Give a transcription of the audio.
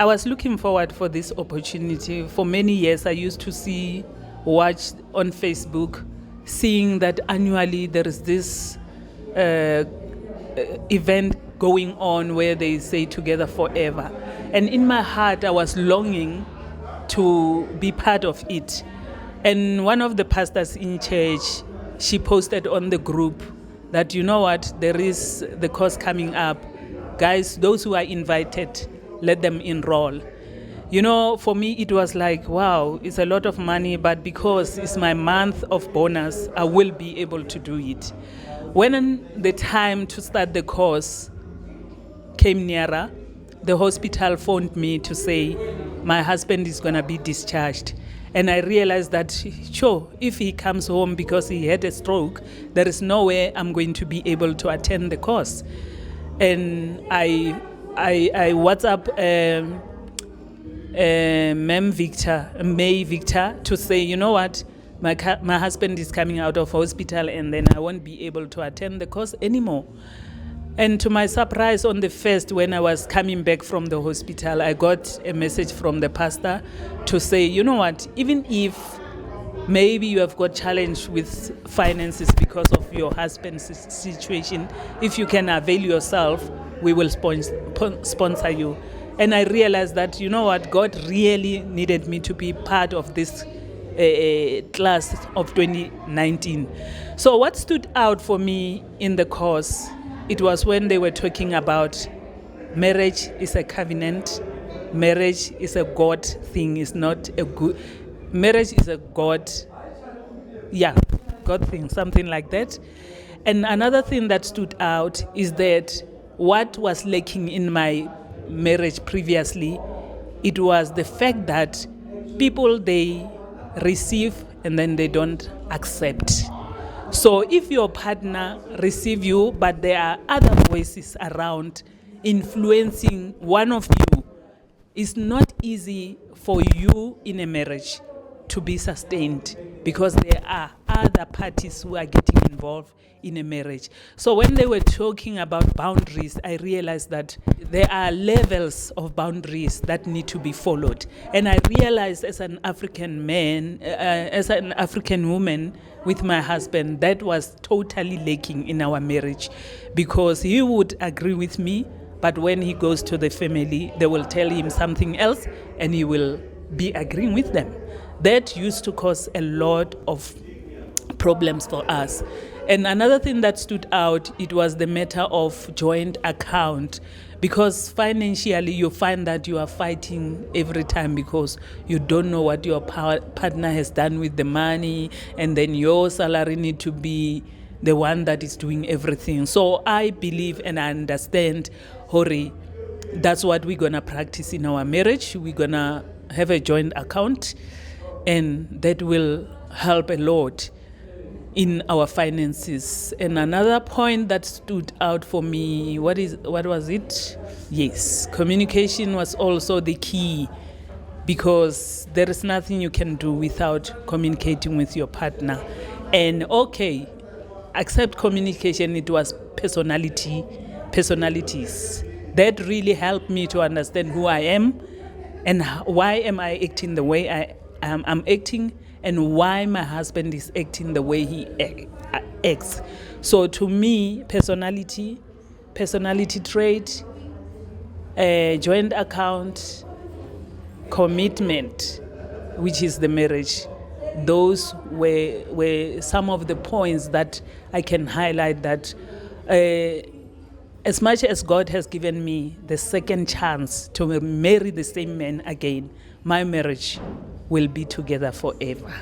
I was looking forward for this opportunity. For many years, I used to watch on Facebook, seeing that annually there is this event going on where they say together forever. And in my heart, I was longing to be part of it. And one of the pastors in church, she posted on the group that, you know what, there is the course coming up. Guys, those who are invited, let them enroll. You know, for me, it was like, wow, it's a lot of money, but because it's my month of bonus, I will be able to do it. When the time to start the course came nearer, the hospital phoned me to say, my husband is going to be discharged. And I realized that, sure, if he comes home because he had a stroke, there is no way I'm going to be able to attend the course. And I WhatsApp May Victor, to say, you know what, my husband is coming out of hospital and then I won't be able to attend the course anymore. And to my surprise, on the first, when I was coming back from the hospital, I got a message from the pastor to say, you know what, even if maybe you have got challenge with finances because of your husband's situation, if you can avail yourself, we will sponsor you. And I realized that, you know what, God really needed me to be part of this class of 2019. So what stood out for me in the course, it was when they were talking about marriage is a covenant, marriage is a God thing, it's not a good, marriage is a God thing, something like that. And another thing that stood out is that what was lacking in my marriage previously, it was the fact that people, they receive and then they don't accept. So if your partner receive you, but there are other voices around influencing one of you, it's not easy for you in a marriage to be sustained because there are other parties who are getting involved in a marriage. So when they were talking about boundaries, I realized that there are levels of boundaries that need to be followed. And I realized as an African man, as an African woman with my husband, that was totally lacking in our marriage, because he would agree with me, but when he goes to the family, they will tell him something else and he will be agreeing with them. That used to cause a lot of problems for us. And another thing that stood out, it was the matter of joint account, because financially you find that you are fighting every time because you don't know what your partner has done with the money, and then your salary need to be the one that is doing everything. So I believe and I understand, Hori, that's what we're going to practice in our marriage. We're going to have a joint account, and that will help a lot in our finances. And another point that stood out for me, what was it? Yes, communication was also the key, because there is nothing you can do without communicating with your partner. And okay, except communication, it was personalities that really helped me to understand who I am and why am I acting the way I'm acting, and why my husband is acting the way he acts. So to me, personality trait, joint account, commitment, which is the marriage, those were some of the points that I can highlight, that as much as God has given me the second chance to marry the same man again, my marriage will be together forever.